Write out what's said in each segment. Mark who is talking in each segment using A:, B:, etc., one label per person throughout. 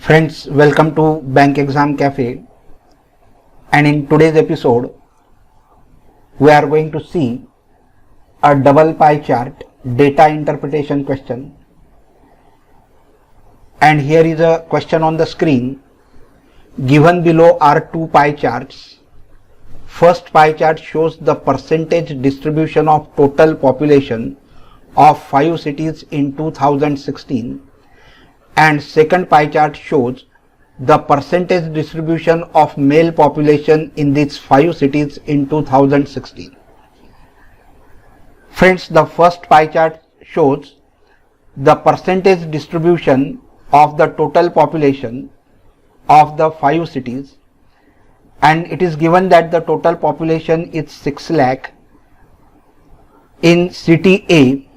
A: Friends, welcome to Bank Exam Cafe, and in today's episode we are going to see a double pie chart data interpretation question. And here is a question on the screen. Given below are two pie charts. First pie chart shows the percentage distribution of total population of 5 cities in 2016, and second pie chart shows the percentage distribution of male population in these 5 cities in 2016. Friends, the first pie chart shows the percentage distribution of the total population of the 5 cities, and it is given that the total population is 6 lakh. In city A,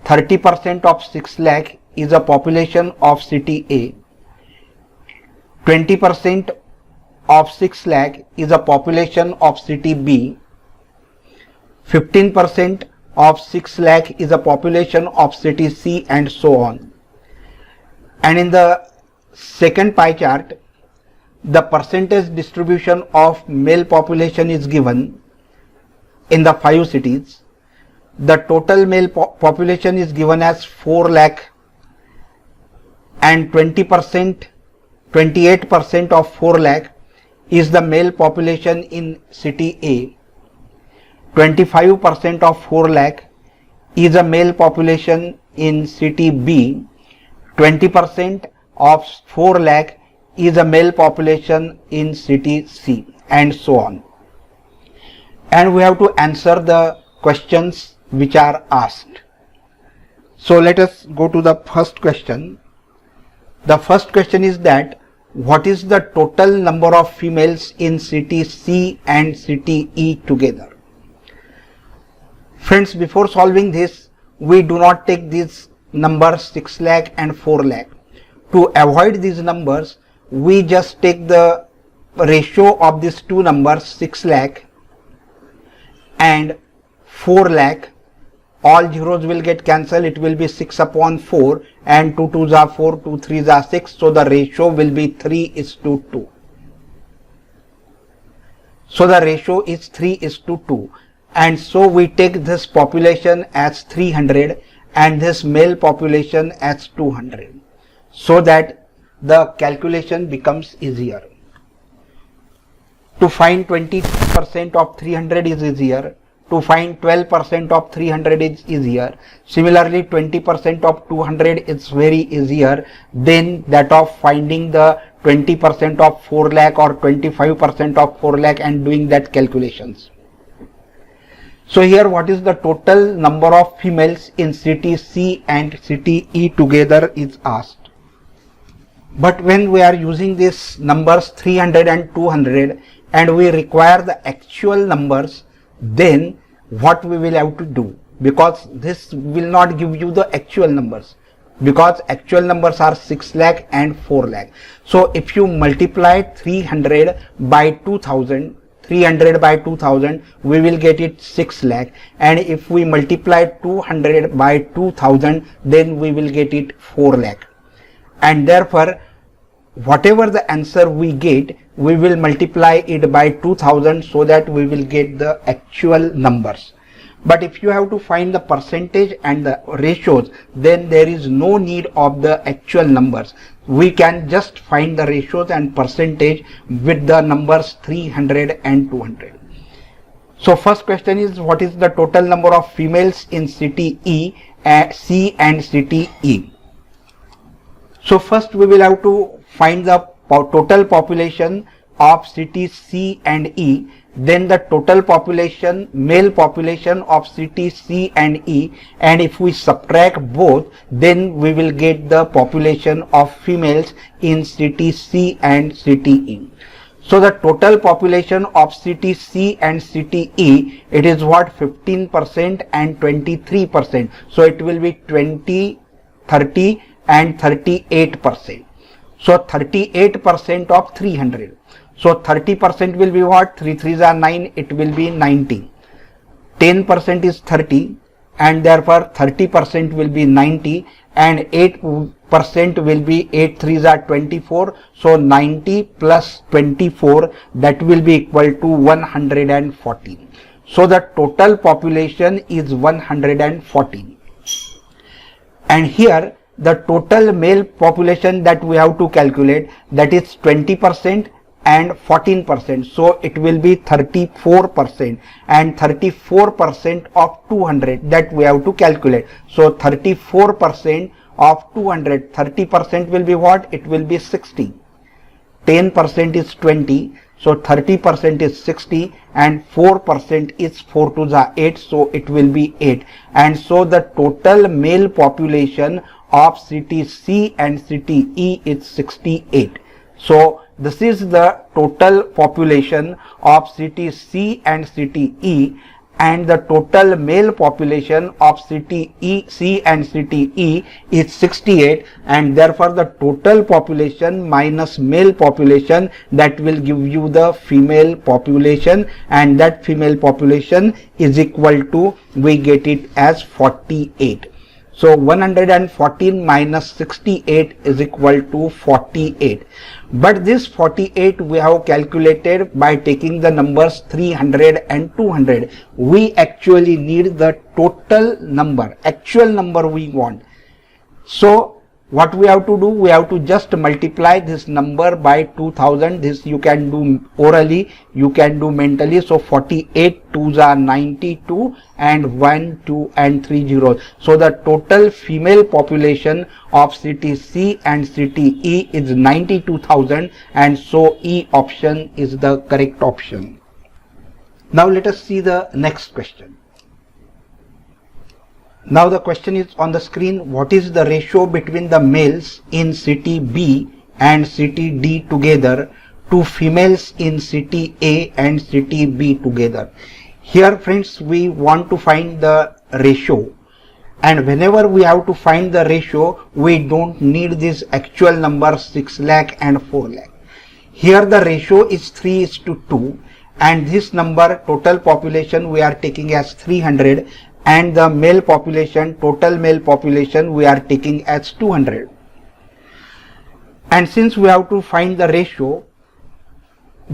A: 30% of 6 lakh is a population of city A. 20% of 6 lakh is a population of city B. 15% of 6 lakh is a population of city C, and so on. And in the second pie chart, the percentage distribution of male population is given in the 5 cities. The total male population is given as 4 lakh, and 28% of 4 lakh is the male population in city A. 25% of 4 lakh is a male population in city B. 20% of 4 lakh is a male population in city C, and so on. And we have to answer the questions which are asked. So let us go to the first question. The first question is that what is the total number of females in city C and city E together? Friends, before solving this, we do not take these numbers 6 lakh and 4 lakh. To avoid these numbers, we just take the ratio of these two numbers, 6 lakh and 4 lakh. All zeros will get cancelled. It will be 6 upon 4, and 2 2s are 4, 2 3s are 6. So the ratio will be 3:2. So the ratio is 3:2. And so we take this population as 300 and this male population as 200, so that the calculation becomes easier. To find 20% of 300 is easier. To find 12% of 300 is easier. Similarly, 20% of 200 is very easier than that of finding the 20% of 4 lakh or 25% of 4 lakh and doing that calculations. So here, what is the total number of females in city C and city E together is asked. But when we are using these numbers 300 and 200 and we require the actual numbers, then what we will have to do, because this will not give you the actual numbers, because actual numbers are 6 lakh and 4 lakh. So if you multiply 300 by 2000, we will get it 6 lakh, and if we multiply 200 by 2000, then we will get it 4 lakh. And therefore, whatever the answer we get, we will multiply it by 2000 so that we will get the actual numbers. But if you have to find the percentage and the ratios, then there is no need of the actual numbers. We can just find the ratios and percentage with the numbers 300 and 200. So first question is, what is the total number of females in city E, C and city E? So first we will have to find the total population of city C and E, then the total population, male population of city C and E, and if we subtract both, then we will get the population of females in city C and city E. So the total population of city C and city E, it is what, 15% and 23%. So it will be 20, 30 and 38%. So 38% of 300. So 30% will be what? 3 3s are 9, it will be 90. 10% is 30, and therefore 30% will be 90, and 8% will be 8 threes are 24. So 90 plus 24, that will be equal to 114. So the total population is 114. And here the total male population that we have to calculate, that is 20% and 14%. So it will be 34%, and 34% of 200 that we have to calculate. So 34% of 200, 30% will be what? It will be 60. 10% is 20. So 30% is 60, and 4% is 4 to the 8. So it will be 8. And so the total male population of city C and city E is 68. So this is the total population of city C and city E, and the total male population of city C and city E is 68, and therefore the total population minus male population, that will give you the female population, and that female population is equal to, we get it as 48. So 114 minus 68 is equal to 48. But this 48 we have calculated by taking the numbers 300 and 200. We actually need the total number, actual number we want. So what we have to do, we have to just multiply this number by 2000. This you can do orally, you can do mentally. So 48 2s are 92, and 1, 2 and 3 zeros. So the total female population of city C and city E is 92,000, and so E option is the correct option. Now let us see the next question. Now the question is on the screen. What is the ratio between the males in city B and city D together to females in city A and city B together? Here friends, we want to find the ratio, and whenever we have to find the ratio, we don't need this actual number 6 lakh and 4 lakh. Here the ratio is 3:2, and this number total population we are taking as 300, and the male population, total male population, we are taking as 200. And since we have to find the ratio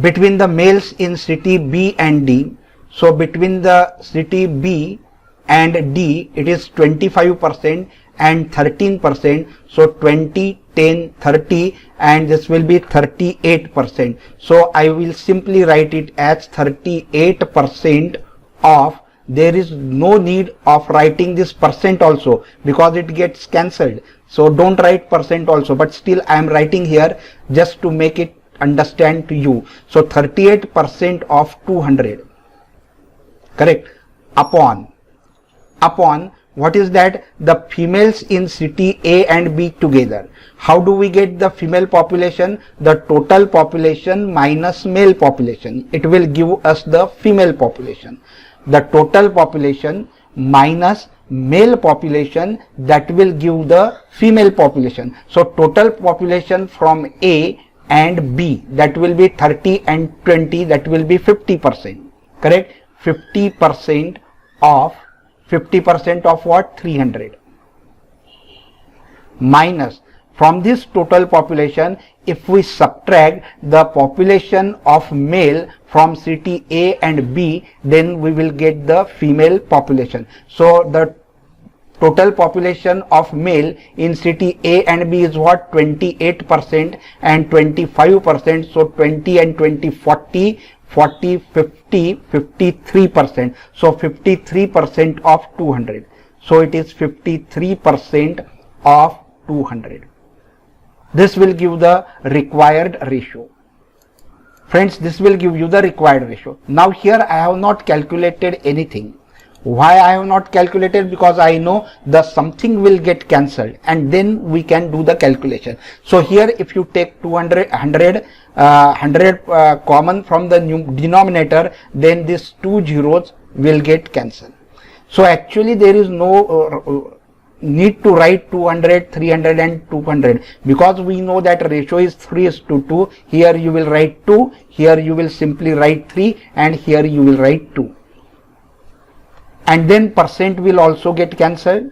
A: between the males in city B and D, so between the city B and D, it is 25% and 13%. So 20, 10, 30, and this will be 38%. So I will simply write it as 38% of. There is no need of writing this percent also, because it gets cancelled. So don't write percent also, but still I am writing here just to make it understand to you. So 38% of 200, correct, upon what is that? The females in city A and B together. How do we get the female population? The total population minus male population. It will give us the female population. The total population minus male population, that will give the female population. So total population from A and B, that will be 30 and 20, that will be 50%, correct? 50% of what? 300, minus from this total population, if we subtract the population of male from city A and B, then we will get the female population. So the total population of male in city A and B is what? 28% and 25%. So 20 and 20, 40, 40, 50, 53%. So 53% of 200. So it is 53% of 200. This will give the required ratio. Friends, this will give you the required ratio. Now here I have not calculated anything. Why I have not calculated? Because I know the something will get cancelled, and then we can do the calculation. So here if you take 200, 100 common from the denominator, then these 2 zeros will get cancelled. So actually there is no need to write 200, 300 and 200, because we know that ratio is 3:2. Here you will write 2, here you will simply write 3, and here you will write 2. And then percent will also get cancelled.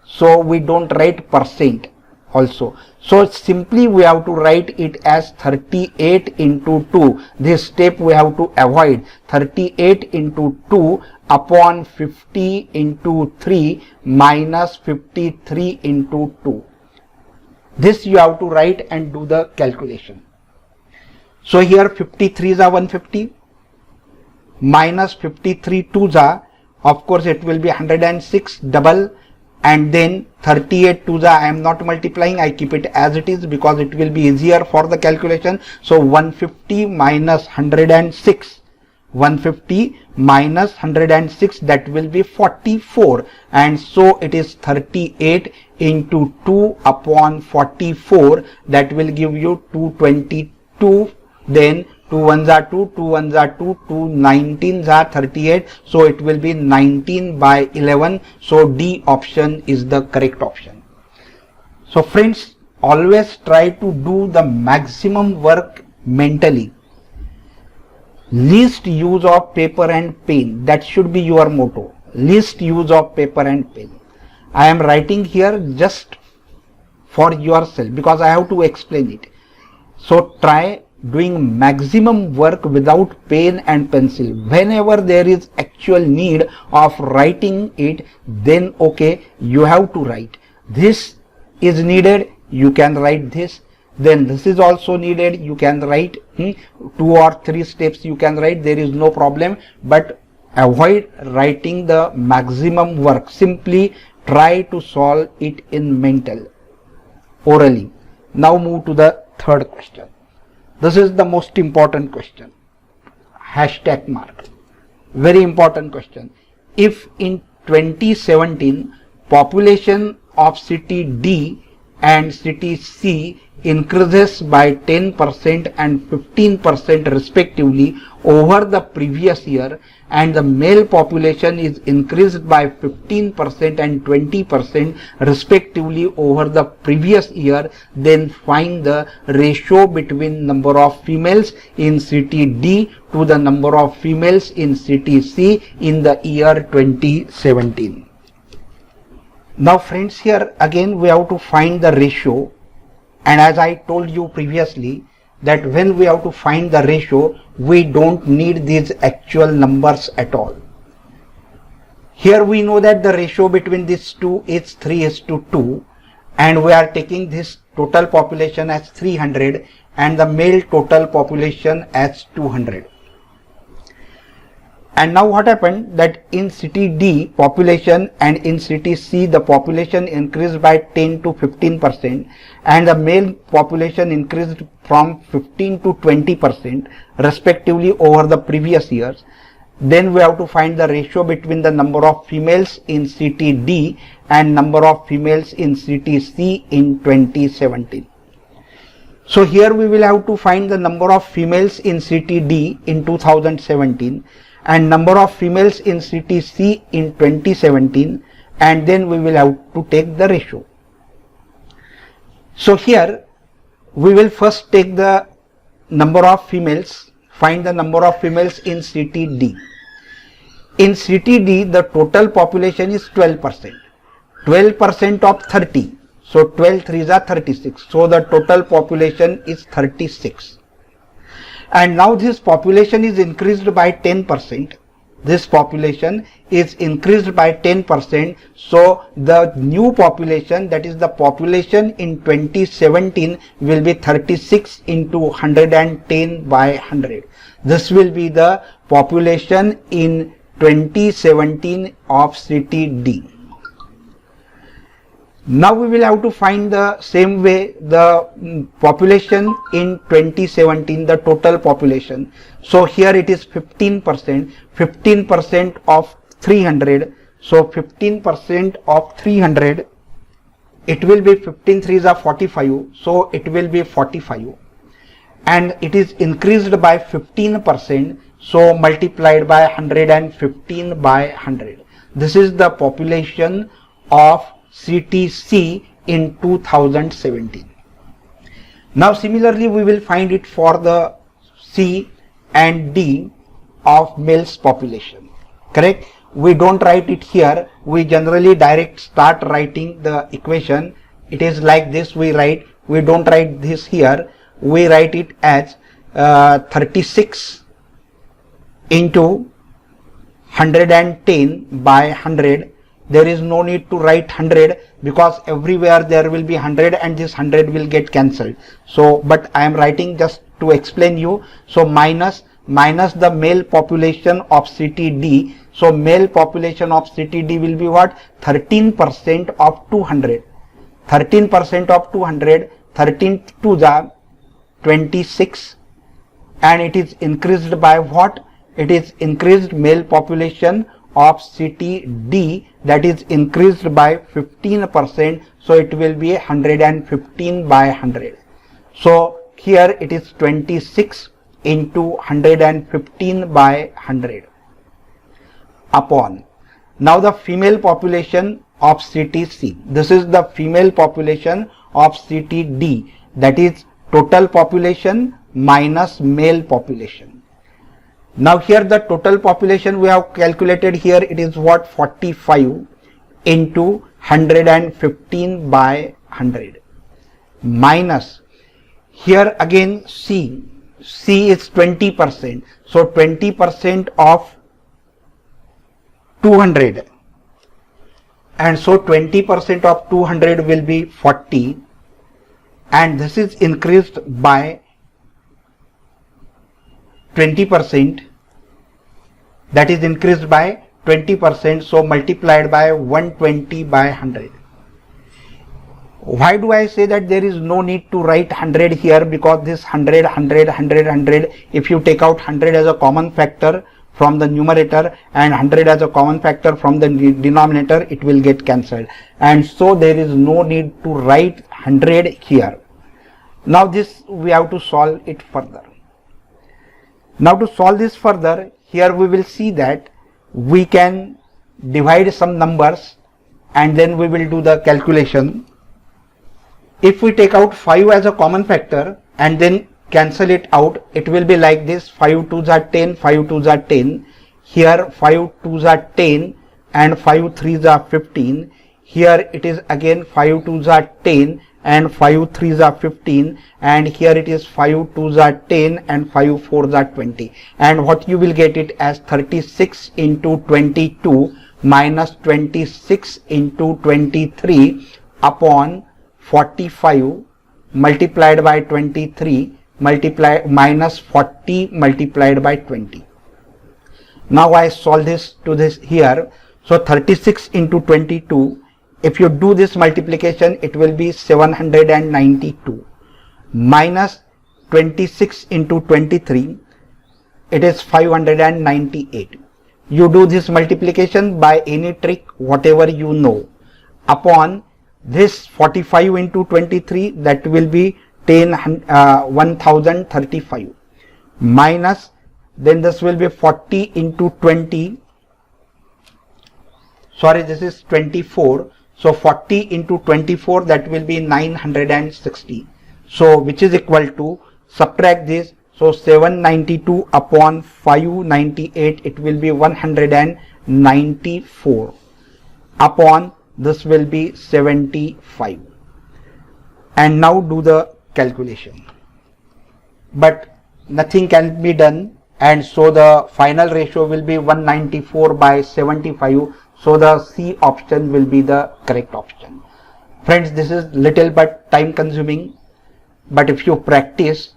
A: so we don't write percent also. So simply we have to write it as 38 into 2. This step we have to avoid. 38 into 2 upon 50 into 3 minus 53 into 2. This you have to write and do the calculation. So here 53s are 150 minus 53 2s are, of course it will be 106 double, and then 38 2s are, I am not multiplying, I keep it as it is because it will be easier for the calculation. So 150 minus 106, 150 minus 106, that will be 44, and so it is 38 into 2 upon 44, that will give you 222. Then 2 1s are 2, 2 1s are 2, 2 19s are 38, so it will be 19 by 11. So D option is the correct option. So friends, always try to do the maximum work mentally. Least use of paper and pen, that should be your motto. Least use of paper and pen. I am writing here just for yourself because I have to explain it. So try doing maximum work without pen and pencil. Whenever there is actual need of writing it, then okay, you have to write. This is needed, you can write this. Then this is also needed, you can write. 2 or 3 steps you can write, there is no problem. But avoid writing the maximum work. Simply try to solve it in mental, orally. Now move to the third question. This is the most important question. Hashtag mark. Very important question. If in 2017 population of city D and city C increases by 10% and 15% respectively over the previous year, and the male population is increased by 15% and 20% respectively over the previous year, then find the ratio between number of females in city D to the number of females in city C in the year 2017. Now friends, here again we have to find the ratio, and as I told you previously that when we have to find the ratio, we don't need these actual numbers at all. Here we know that the ratio between these two is 3:2, and we are taking this total population as 300 and the male total population as 200. And now what happened that in city D population and in city C the population increased by 10 to 15% and the male population increased from 15 to 20% respectively over the previous years. Then we have to find the ratio between the number of females in city D and number of females in city C in 2017. So here we will have to find the number of females in city D in 2017 and number of females in city C in 2017, and then we will have to take the ratio. So here we will first take the number of females, find the number of females in city D. In city D the total population is 12%. 12% of 30. So 12 3s are 36. So the total population is 36. And now this population is increased by 10%. This population is increased by 10%. So the new population, that is the population in 2017, will be 36 into 110 by 100. This will be the population in 2017 of city D. Now we will have to find the same way the population in 2017, the total population. So here it is 15%, 15% of 300. So 15% of 300, it will be 15 3s are 45. So it will be 45. And it is increased by 15%. So multiplied by 115 by 100. This is the population of city C in 2017. Now similarly we will find it for the C and D of males population. Correct? we don't write it here. We generally direct start writing the equation. It is like this. We don't write this here. We write it as 36 into 110 by 100. There is no need to write 100 because everywhere there will be 100 and this 100 will get cancelled. So, but I am writing just to explain you. So minus the male population of city D. So male population of city D will be what? 13% of 200. 13% of 200. 13 to the 26, and it is increased by what? It is increased male population of city D, that is increased by 15%. So it will be 115 by 100. So here it is 26 into 115 by 100 upon. Now the female population of city C. This is the female population of city D, that is total population minus male population. Now here the total population we have calculated here, it is what? 45 into 115 by 100 minus here again C is 20%. So 20% of 200, and so 20% of 200 will be 40, and this is increased by 20%, that is increased by 20%, so multiplied by 120 by 100. Why do I say that there is no need to write 100 here? Because this 100, 100, 100, 100, if you take out 100 as a common factor from the numerator and 100 as a common factor from the denominator, it will get cancelled, and so there is no need to write 100 here. Now this we have to solve it further. Now to solve this further, here we will see that we can divide some numbers and then we will do the calculation. If we take out 5 as a common factor and then cancel it out, it will be like this: 5 2s are 10, 5 2s are 10. Here 5 2s are 10 and 5 3s are 15. Here it is again 5 2s are 10 and 5 3s are 15, and here it is 5 2s are 10 and 5 4s are 20, and what you will get it as 36 into 22 minus 26 into 23 upon 45 multiplied by 23 minus 40 multiplied by 20. Now I solve this to this here. So 36 into 22, if you do this multiplication, it will be 792 minus 26 into 23, it is 598. You do this multiplication by any trick, whatever you know, upon this 45 into 23, that will be 1035 minus, then this will be 40 into 20, sorry, this is 24. So 40 into 24, that will be 960. So which is equal to, subtract this, so 792 upon 598, it will be 194 upon this will be 75. And now do the calculation. But nothing can be done, and so the final ratio will be 194 by 75. So the C option will be the correct option. Friends, this is little but time consuming, but if you practice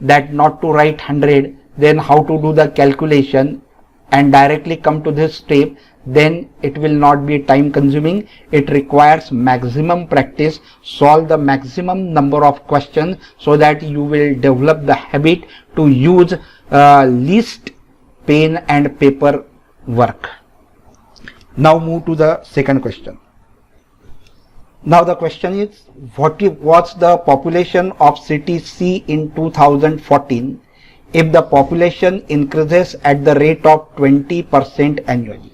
A: that not to write 100, then how to do the calculation and directly come to this step, then it will not be time consuming. It requires maximum practice. Solve the maximum number of questions so that you will develop the habit to use least pen and paper work. Now move to the second question. Now the question is, what's the population of city C in 2014 if the population increases at the rate of 20% annually?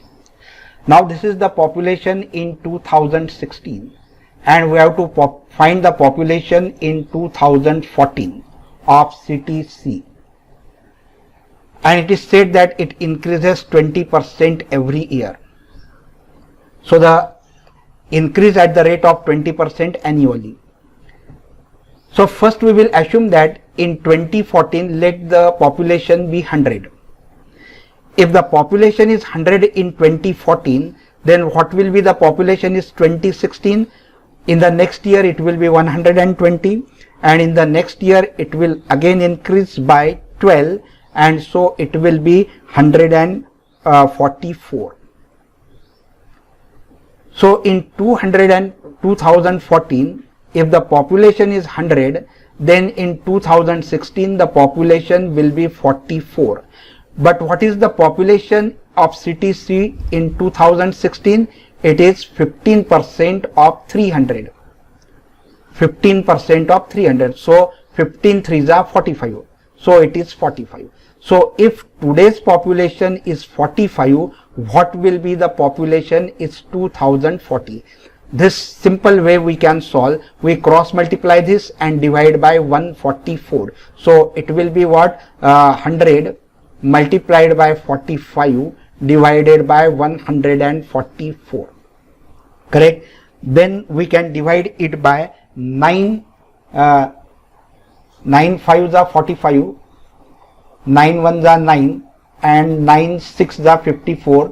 A: Now this is the population in 2016, and we have to find the population in 2014 of city C. And it is said that it increases 20% every year. So the increase at the rate of 20% annually. So first we will assume that in 2014 let the population be 100. If the population is 100 in 2014, then what will be the population is 2016. In the next year it will be 120, and in the next year it will again increase by 12, and so it will be 144. So in 2014, if the population is 100, then in 2016 the population will be 44. But what is the population of city C in 2016? It is 15% of 300. 15% of 300. So 15 3s are 45. So it is 45. So if today's population is 45, what will be the population is 2040. This simple way we can solve. We cross multiply this and divide by 144. So it will be what? 100 multiplied by 45 divided by 144. Correct? Then we can divide it by 9 5s are 45, 9 1s are 9, and 9 6s are 54.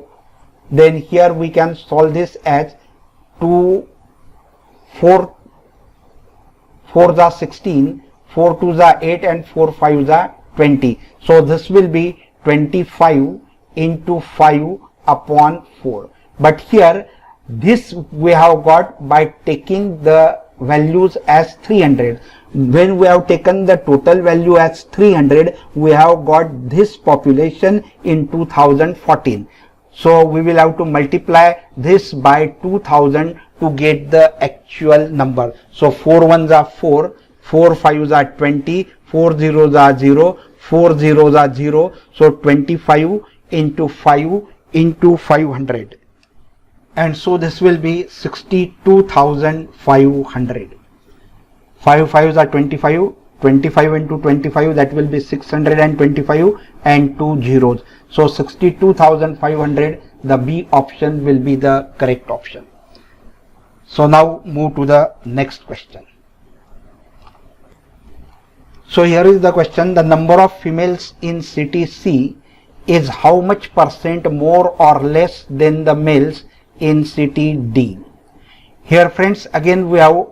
A: Then here we can solve this as 2 4 4s are 16, 4 2s are 8, and 4 5s are 20. So this will be 25 into 5 upon 4. But here this we have got by taking the values as 300. When we have taken the total value as 300, we have got this population in 2014. So we will have to multiply this by 2000 to get the actual number. So 4 1s are 4, 4 5s are 20, 4 0s are 0, 4 zeros are 0. So 25 into 5 into 500. And so this will be 62,500. 5 5s are 25, 25 into 25, that will be 625, and 2 zeros. So 62,500, the B option will be the correct option. So now move to the next question. So here is the question. The number of females in city C is how much percent more or less than the males in city D? Here friends, again we have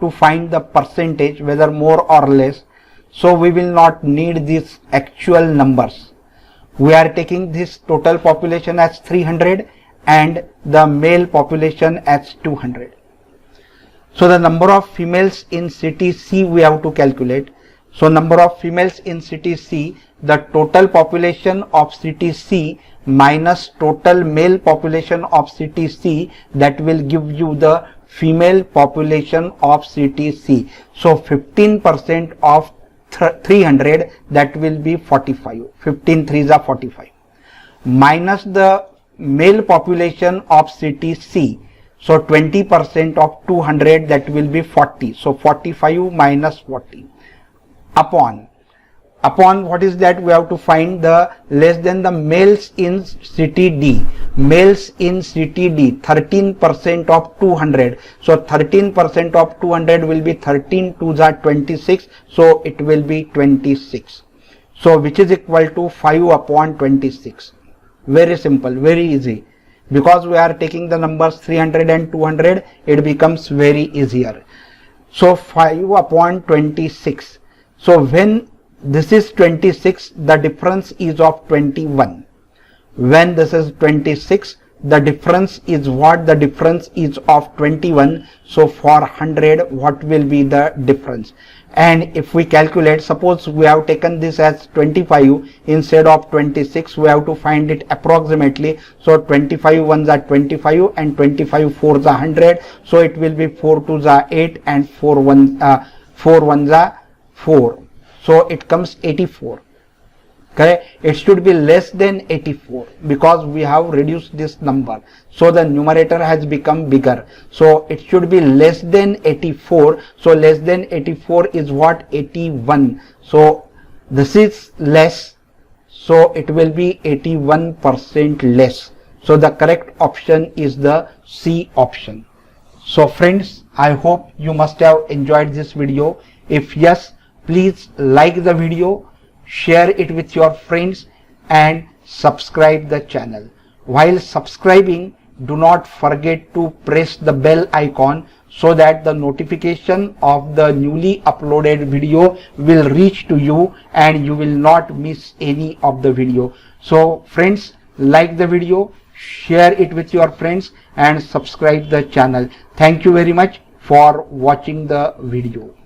A: to find the percentage, whether more or less. So we will not need these actual numbers. We are taking this total population as 300 and the male population as 200. So the number of females in city C we have to calculate. So number of females in city C, the total population of city C minus total male population of city C, that will give you the female population of city C. So 15% of 300, that will be 45. 15 3s are 45. Minus the male population of city C. So 20% of 200, that will be 40. So 45 minus 40. Upon what is that? We have to find the less than the males in city D. Males in city D, 13% of 200. So 13% of 200 will be 13 2s are 26. So it will be 26. So which is equal to 5 upon 26. Very simple, very easy. Because we are taking the numbers 300 and 200, it becomes very easier. So 5 upon 26. So when this is 26, the difference is of 21. When this is 26, the difference is what? The difference is of 21. So for 100, what will be the difference? And if we calculate, suppose we have taken this as 25 instead of 26, we have to find it approximately. So 25 1s are 25 and 25 4s are 100. So it will be 4 2s are 8 and 4 1s are 4. So it comes 84. Correct? It should be less than 84 because we have reduced this number. So the numerator has become bigger. So it should be less than 84. So less than 84 is what? 81. So this is less. So it will be 81% less. So the correct option is the C option. So friends, I hope you must have enjoyed this video. If yes, please like the video, share it with your friends and subscribe the channel. While subscribing, do not forget to press the bell icon so that the notification of the newly uploaded video will reach to you and you will not miss any of the video. So friends, like the video, share it with your friends and subscribe the channel. Thank you very much for watching the video.